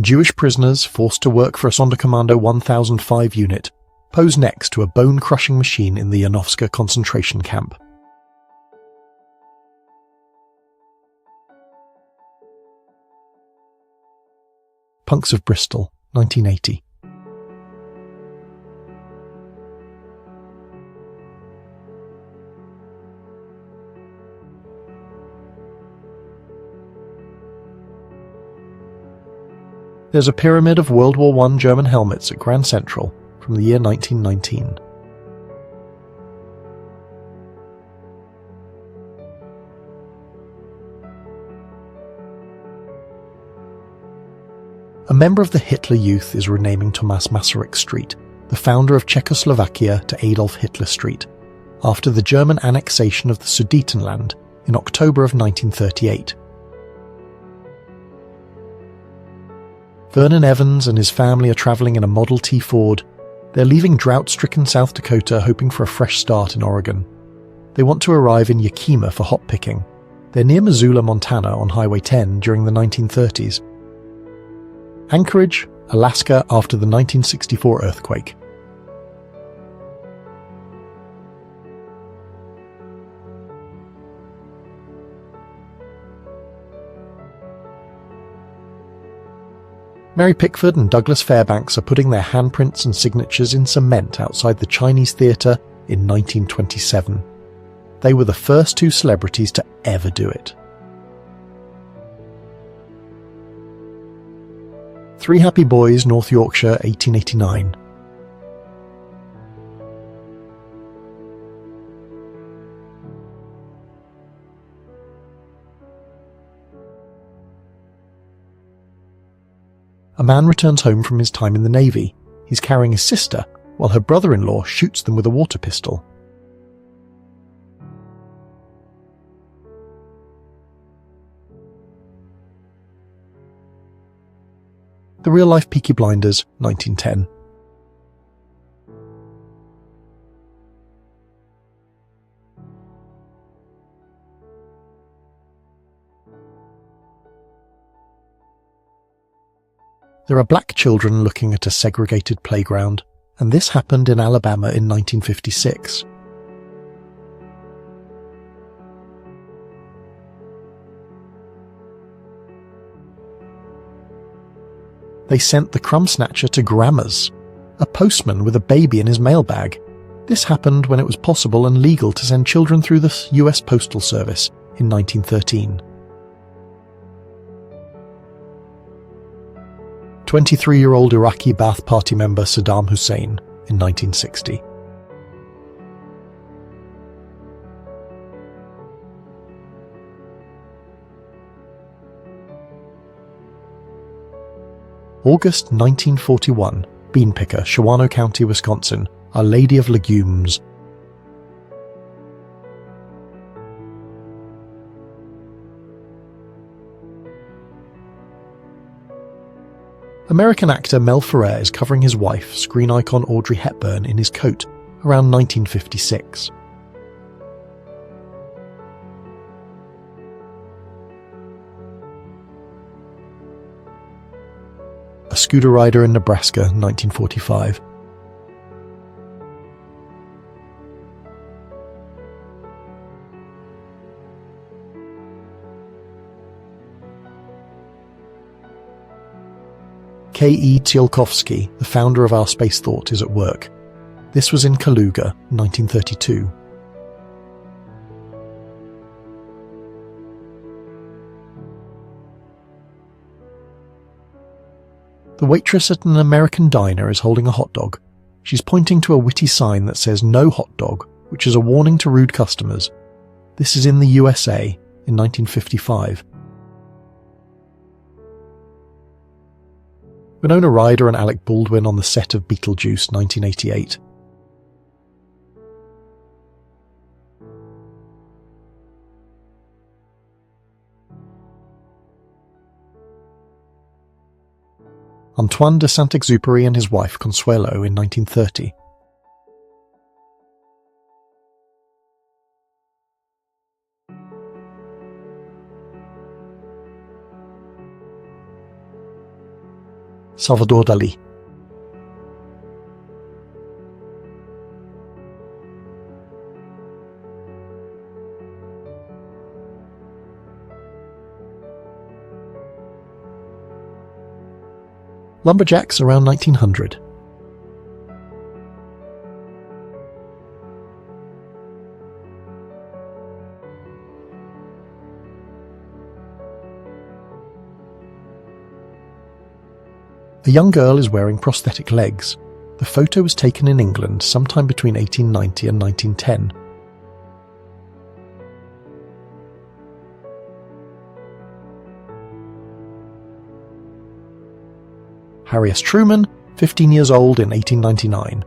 Jewish prisoners forced to work for a Sonderkommando 1005 unit pose next to a bone-crushing machine in the Janowska concentration camp. Punks of Bristol, 1980. There's a pyramid of World War I German helmets at Grand Central from the year 1919. A member of the Hitler Youth is renaming Tomáš Masaryk Street, the founder of Czechoslovakia, to Adolf Hitler Street, after the German annexation of the Sudetenland in October of 1938. Vernon Evans and his family are travelling in a Model T Ford. They're leaving drought-stricken South Dakota hoping for a fresh start in Oregon. They want to arrive in Yakima for hop picking. They're near Missoula, Montana on Highway 10 during the 1930s. Anchorage, Alaska after the 1964 earthquake. Mary Pickford and Douglas Fairbanks are putting their handprints and signatures in cement outside the Chinese Theatre in 1927. They were the first two celebrities to ever do it. Three Happy Boys, North Yorkshire, 1889. A man returns home from his time in the Navy. He's carrying his sister, while her brother-in-law shoots them with a water pistol. The Real-Life Peaky Blinders, 1910. There are black children looking at a segregated playground, and this happened in Alabama in 1956. They sent the crumb snatcher to grandma's, a postman with a baby in his mailbag. This happened when it was possible and legal to send children through the US Postal Service in 1913. 23-year-old Iraqi Ba'ath Party member Saddam Hussein in 1960. August 1941, beanpicker, Shawano County, Wisconsin, Our Lady of Legumes. American actor Mel Ferrer is covering his wife, screen icon Audrey Hepburn, in his coat around 1956. A scooter rider in Nebraska, 1945. K.E. Tsiolkovsky, the founder of Our Space Thought, is at work. This was in Kaluga, 1932. The waitress at an American diner is holding a hot dog. She's pointing to a witty sign that says "No hot dog," which is a warning to rude customers. This is in the USA in 1955. Winona Ryder and Alec Baldwin on the set of Beetlejuice, 1988. Antoine de Saint-Exupéry and his wife Consuelo in 1930. Salvador Dali. Lumberjacks around 1900. A young girl is wearing prosthetic legs. The photo was taken in England sometime between 1890 and 1910. Harry S. Truman, 15 years old in 1899.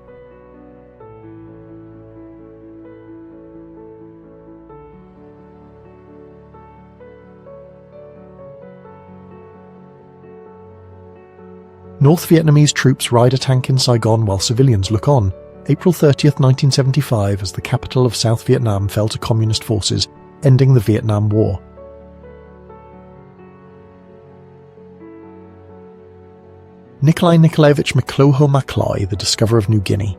North Vietnamese troops ride a tank in Saigon while civilians look on. April 30th, 1975, as the capital of South Vietnam fell to communist forces, ending the Vietnam War. Nikolai Nikolaevich Mikloho Makloi, the discoverer of New Guinea.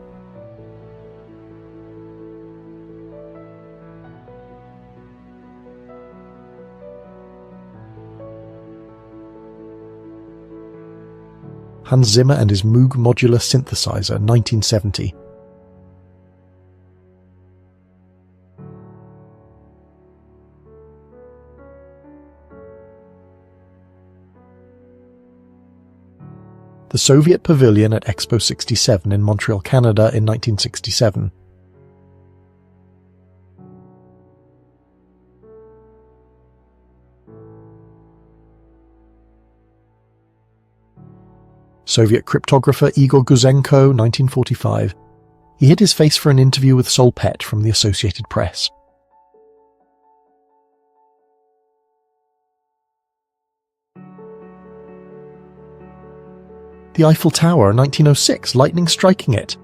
Hans Zimmer and his Moog modular synthesizer, 1970. The Soviet Pavilion at Expo 67 in Montreal, Canada in 1967. Soviet cryptographer Igor Guzenko, 1945. He hid his face for an interview with Sol Pett from the Associated Press. The Eiffel Tower, 1906, lightning striking it.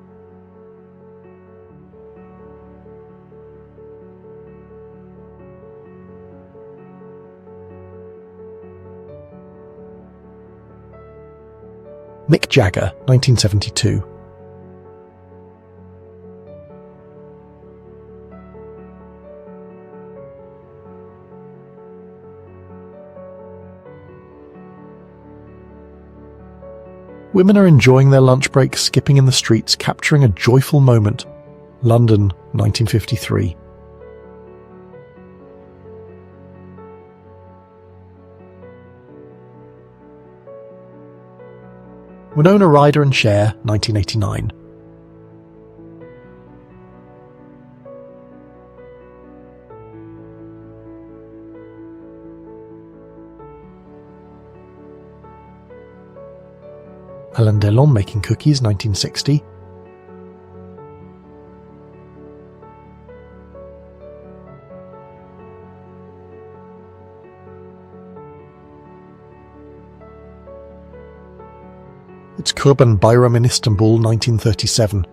Mick Jagger, 1972. Women are enjoying their lunch break, skipping in the streets, capturing a joyful moment. London, 1953. Winona Ryder and Cher, 1989. Alain Delon making cookies, 1960. It's Kurban Bayram in Istanbul, 1937.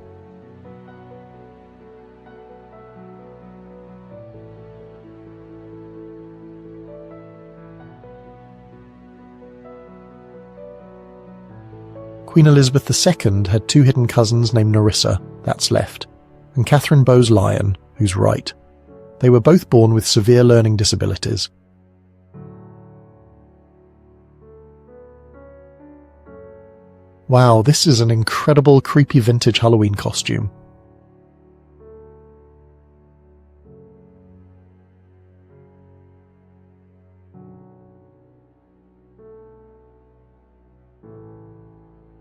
Queen Elizabeth II had two hidden cousins named Nerissa, that's left, and Catherine Bowes-Lyon, who's right. They were both born with severe learning disabilities. Wow, this is an incredible creepy vintage Halloween costume.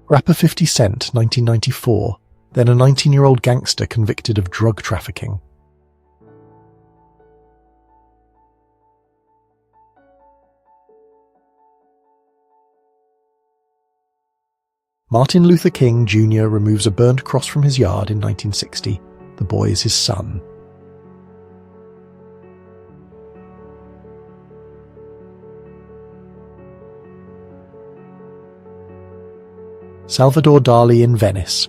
Rapper 50 Cent, 1994, then a 19-year-old gangster convicted of drug trafficking. Martin Luther King Jr. removes a burned cross from his yard in 1960. The boy is his son. Salvador Dali in Venice.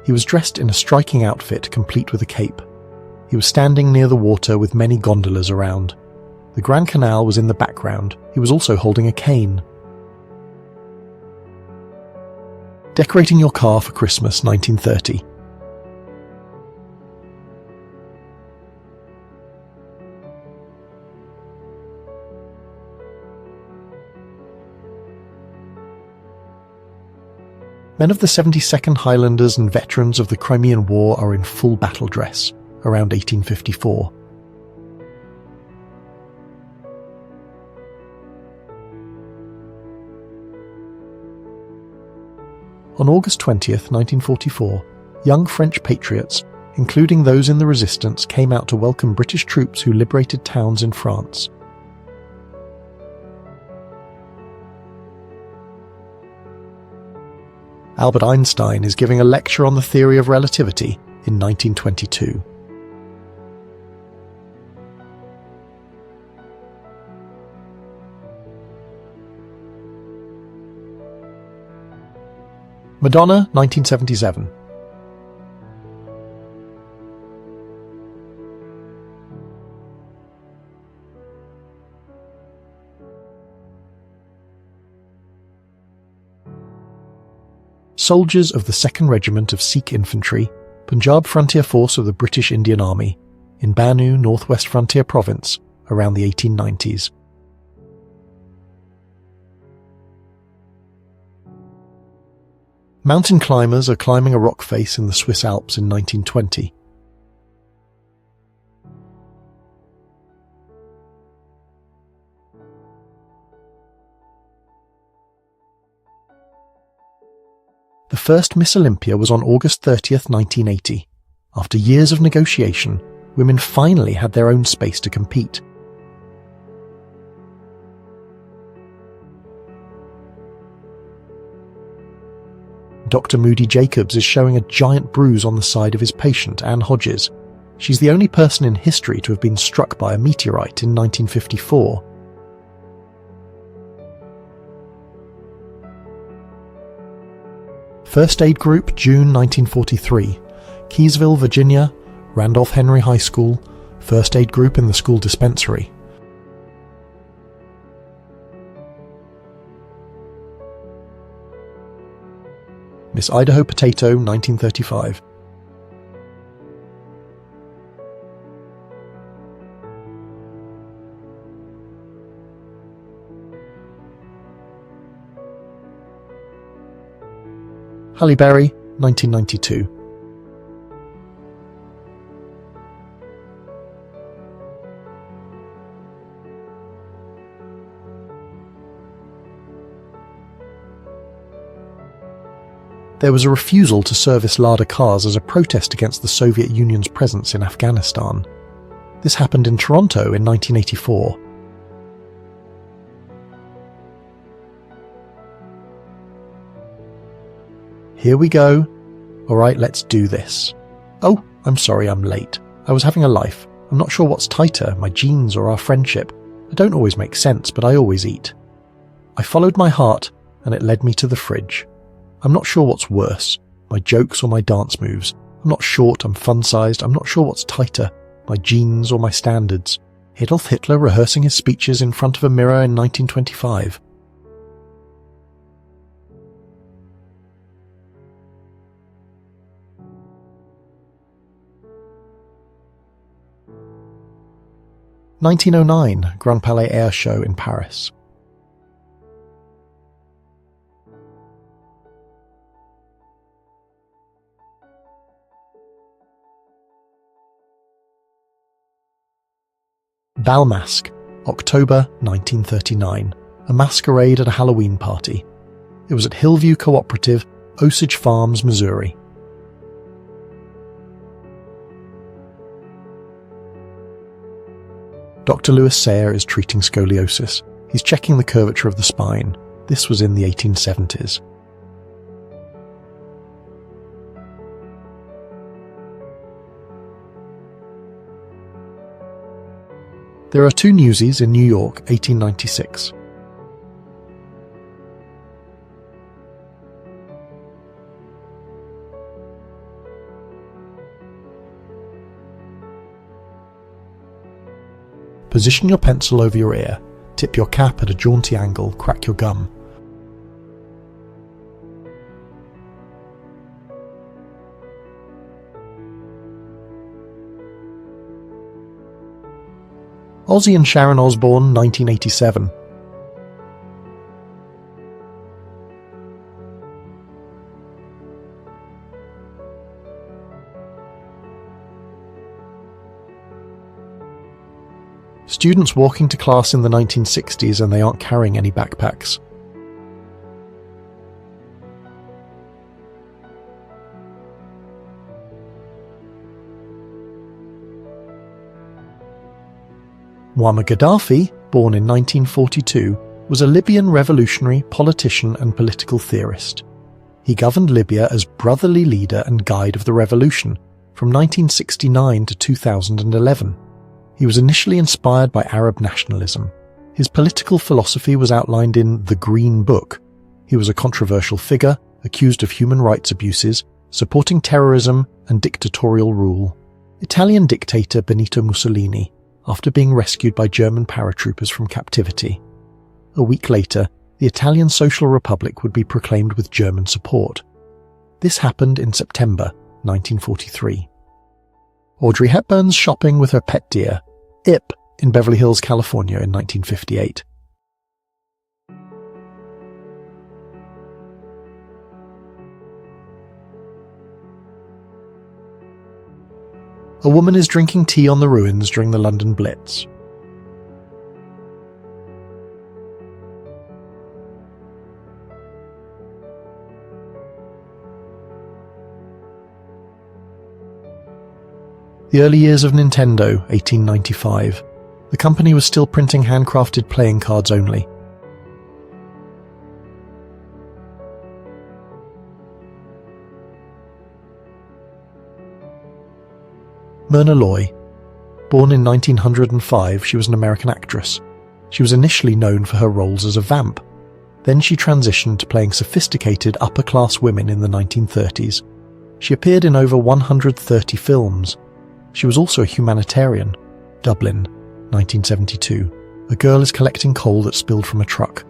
He was dressed in a striking outfit complete with a cape. He was standing near the water with many gondolas around. The Grand Canal was in the background. He was also holding a cane. Decorating your car for Christmas 1930. Men of the 72nd Highlanders and veterans of the Crimean War are in full battle dress, around 1854. On August 20th, 1944, young French patriots, including those in the resistance, came out to welcome British troops who liberated towns in France. Albert Einstein is giving a lecture on the theory of relativity in 1922. Madonna, 1977. Soldiers of the 2nd Regiment of Sikh Infantry, Punjab Frontier Force of the British Indian Army, in Bannu, Northwest Frontier Province, around the 1890s. Mountain climbers are climbing a rock face in the Swiss Alps in 1920. The first Miss Olympia was on August 30th, 1980. After years of negotiation, women finally had their own space to compete. Dr. Moody Jacobs is showing a giant bruise on the side of his patient, Anne Hodges. She's the only person in history to have been struck by a meteorite in 1954. First Aid Group, June 1943. Keysville, Virginia, Randolph Henry High School, First Aid Group in the school dispensary. Miss Idaho Potato, 1935. Halle Berry, 1992. There was a refusal to service Lada cars as a protest against the Soviet Union's presence in Afghanistan. This happened in Toronto in 1984. Here we go. Alright, let's do this. Oh, I'm sorry I'm late. I was having a life. I'm not sure what's tighter, my jeans or our friendship. I don't always make sense, but I always eat. I followed my heart, and it led me to the fridge. I'm not sure what's worse, my jokes or my dance moves. I'm not short, I'm fun-sized. I'm not sure what's tighter, my jeans or my standards. Adolf Hitler rehearsing his speeches in front of a mirror in 1925. (1909) Grand Palais Air Show in Paris. Bal Masque, October 1939. A masquerade at a Halloween party. It was at Hillview Cooperative, Osage Farms, Missouri. Dr. Louis Sayre is treating scoliosis. He's checking the curvature of the spine. This was in the 1870s. There are two Newsies in New York, 1896. Position your pencil over your ear, tip your cap at a jaunty angle, crack your gum. Ozzy and Sharon Osbourne, 1987. Students walking to class in the 1960s and they aren't carrying any backpacks. Muammar Gaddafi, born in 1942, was a Libyan revolutionary, politician and political theorist. He governed Libya as brotherly leader and guide of the revolution from 1969 to 2011. He was initially inspired by Arab nationalism. His political philosophy was outlined in The Green Book. He was a controversial figure, accused of human rights abuses, supporting terrorism and dictatorial rule. Italian dictator Benito Mussolini, after being rescued by German paratroopers from captivity. A week later, the Italian Social Republic would be proclaimed with German support. This happened in September 1943. Audrey Hepburn's shopping with her pet deer, Ip, in Beverly Hills, California in 1958. A woman is drinking tea on the ruins during the London Blitz. The early years of Nintendo, 1895. The company was still printing handcrafted playing cards only. Myrna Loy. Born in 1905, she was an American actress. She was initially known for her roles as a vamp. Then she transitioned to playing sophisticated upper-class women in the 1930s. She appeared in over 130 films. She was also a humanitarian. Dublin, 1972. A girl is collecting coal that spilled from a truck.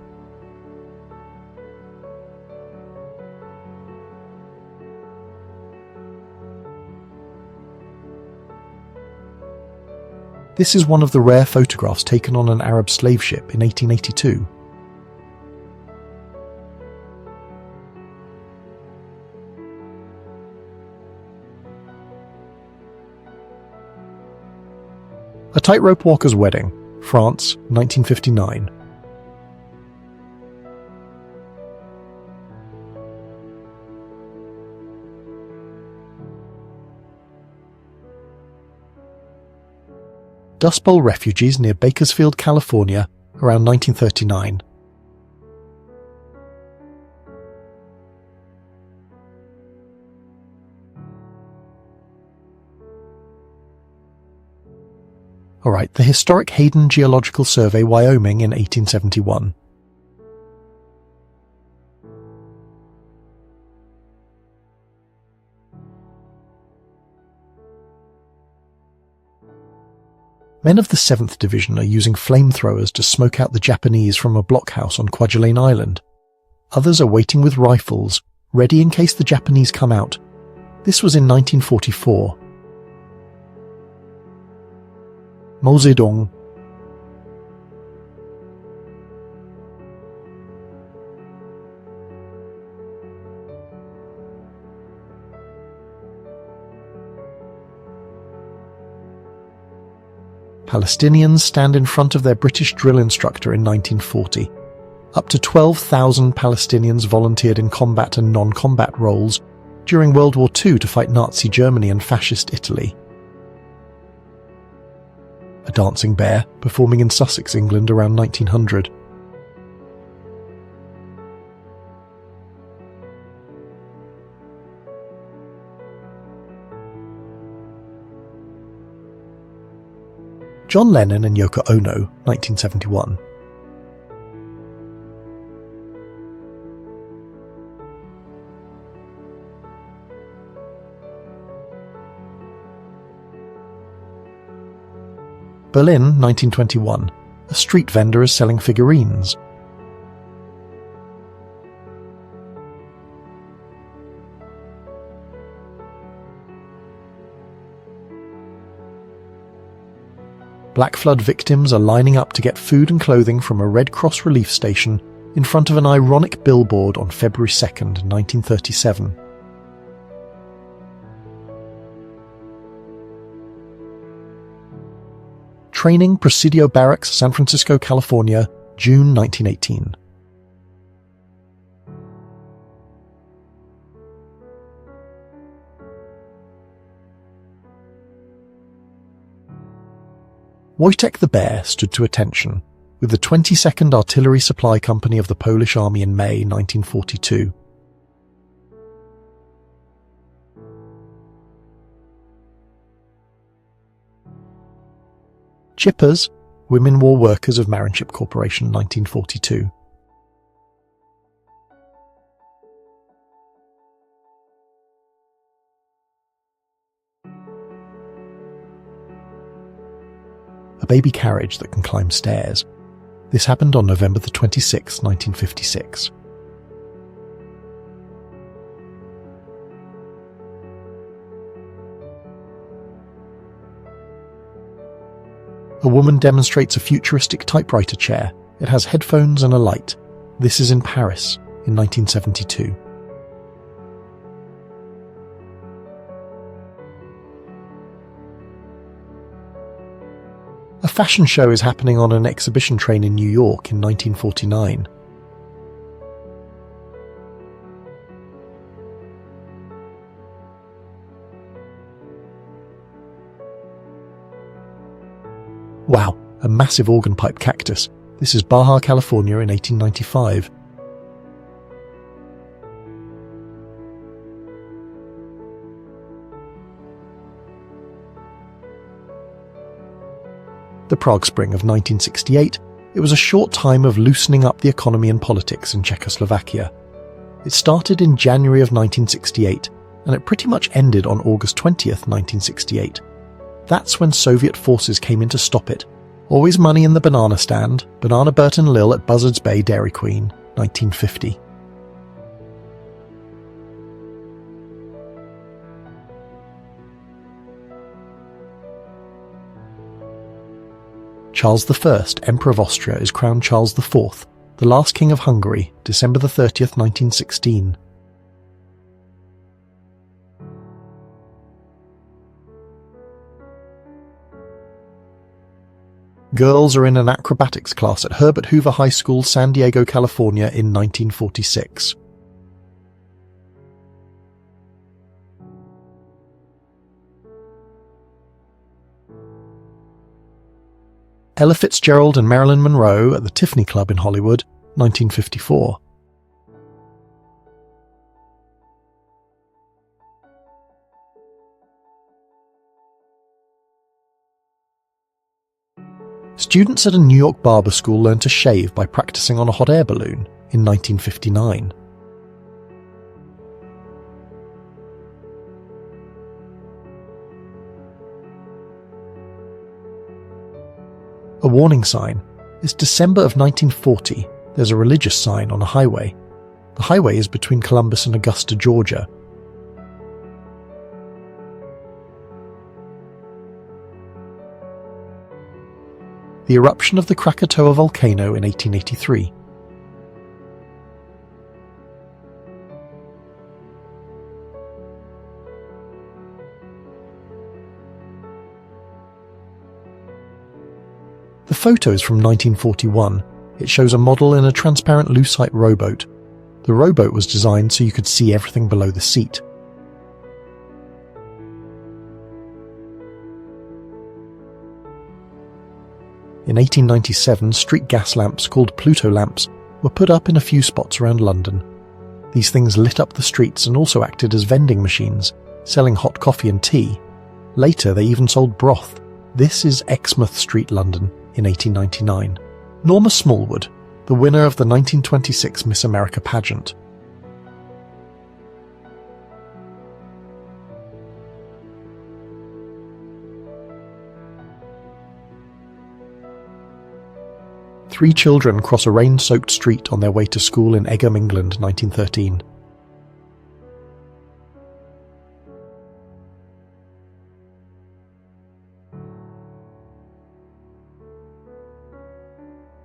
This is one of the rare photographs taken on an Arab slave ship in 1882. A Tightrope Walker's Wedding, France, 1959. Dust Bowl refugees near Bakersfield, California, around 1939. Alright, the historic Hayden Geological Survey, Wyoming in 1871. Men of the 7th Division are using flamethrowers to smoke out the Japanese from a blockhouse on Kwajalein Island. Others are waiting with rifles, ready in case the Japanese come out. This was in 1944. Mao Zedong. Palestinians stand in front of their British drill instructor in 1940. Up to 12,000 Palestinians volunteered in combat and non-combat roles during World War II to fight Nazi Germany and Fascist Italy. A dancing bear performing in Sussex, England around 1900. John Lennon and Yoko Ono, 1971. Berlin, 1921. A street vendor is selling figurines. Black flood victims are lining up to get food and clothing from a Red Cross relief station in front of an ironic billboard on February 2nd, 1937. Training, Presidio Barracks, San Francisco, California, June 1918. Wojtek the Bear stood to attention with the 22nd Artillery Supply Company of the Polish Army in May 1942. Chippers, Women War Workers of Marinship Corporation, 1942. A baby carriage that can climb stairs. This happened on November 26, 1956. A woman demonstrates a futuristic typewriter chair. It has headphones and a light. This is in Paris in 1972. A fashion show is happening on an exhibition train in New York in 1949. Wow, a massive organ pipe cactus. This is Baja, California in 1895. The Prague Spring of 1968, it was a short time of loosening up the economy and politics in Czechoslovakia. It started in January of 1968, and it pretty much ended on August 20th, 1968. That's when Soviet forces came in to stop it. Always money in the banana stand, Banana Bert and Lil at Buzzards Bay Dairy Queen, 1950. Charles I, Emperor of Austria, is crowned Charles IV, the last King of Hungary, December 30th, 1916. Girls are in an acrobatics class at Herbert Hoover High School, San Diego, California in 1946. Ella Fitzgerald and Marilyn Monroe at the Tiffany Club in Hollywood, 1954. Students at a New York barber school learned to shave by practicing on a hot air balloon in 1959. A warning sign. It's December of 1940. There's a religious sign on a highway. The highway is between Columbus and Augusta, Georgia. The eruption of the Krakatoa volcano in 1883. The photo is from 1941. It shows a model in a transparent lucite rowboat. The rowboat was designed so you could see everything below the seat. In 1897, street gas lamps called Pluto lamps were put up in a few spots around London. These things lit up the streets and also acted as vending machines, selling hot coffee and tea. Later, they even sold broth. This is Exmouth Street, London, in 1899. Norma Smallwood, the winner of the 1926 Miss America pageant. Three children cross a rain-soaked street on their way to school in Egham, England, 1913.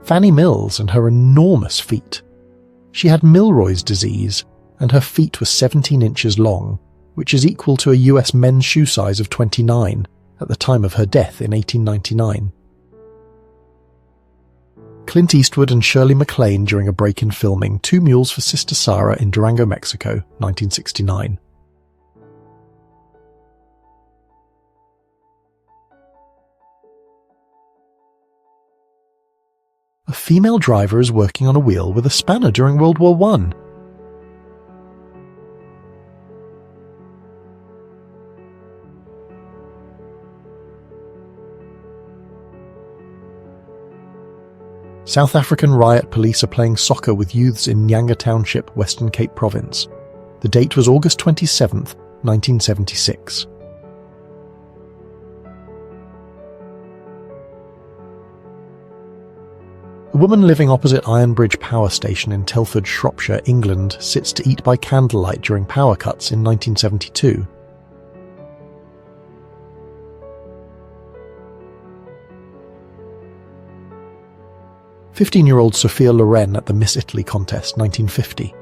Fanny Mills and her enormous feet. She had Milroy's disease, and her feet were 17 inches long, which is equal to a US men's shoe size of 29 at the time of her death in 1899. Clint Eastwood and Shirley MacLaine during a break in filming Two Mules for Sister Sarah in Durango, Mexico, 1969. A female driver is working on a wheel with a spanner during World War I. South African riot police are playing soccer with youths in Nyanga Township, Western Cape Province. The date was August 27, 1976. A woman living opposite Ironbridge Power Station in Telford, Shropshire, England, sits to eat by candlelight during power cuts in 1972. "15-year-old Sophia Loren at the Miss Italy contest, 1950.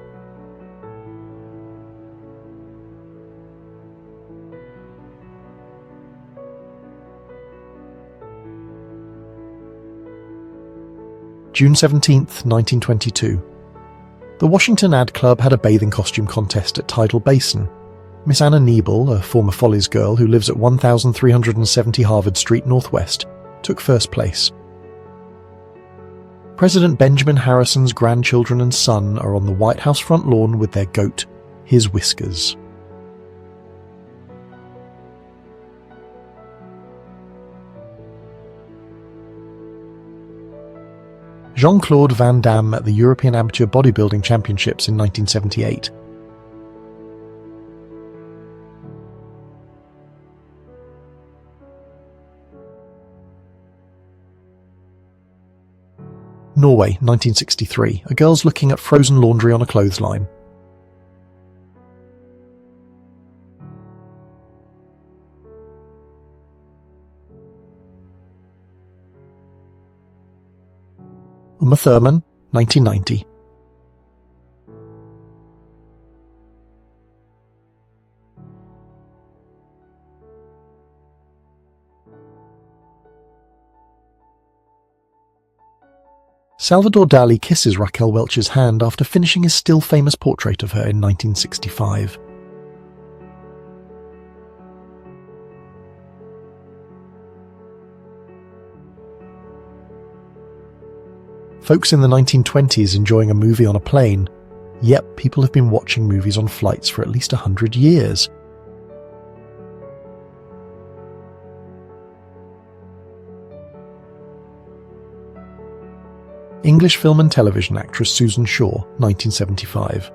June 17, 1922. The Washington Ad Club had a bathing costume contest at Tidal Basin. Miss Anna Niebel, a former Follies girl who lives at 1370 Harvard Street Northwest, took first place. President Benjamin Harrison's grandchildren and son are on the White House front lawn with their goat, his Whiskers. Jean-Claude Van Damme at the European Amateur Bodybuilding Championships in 1978. Norway, 1963. A girl's looking at frozen laundry on a clothesline. Uma Thurman, 1990. Salvador Dali kisses Raquel Welch's hand after finishing his still-famous portrait of her in 1965. Folks in the 1920s enjoying a movie on a plane. Yep, people have been watching movies on flights for at least 100 years. English film and television actress Susan Shaw, 1975.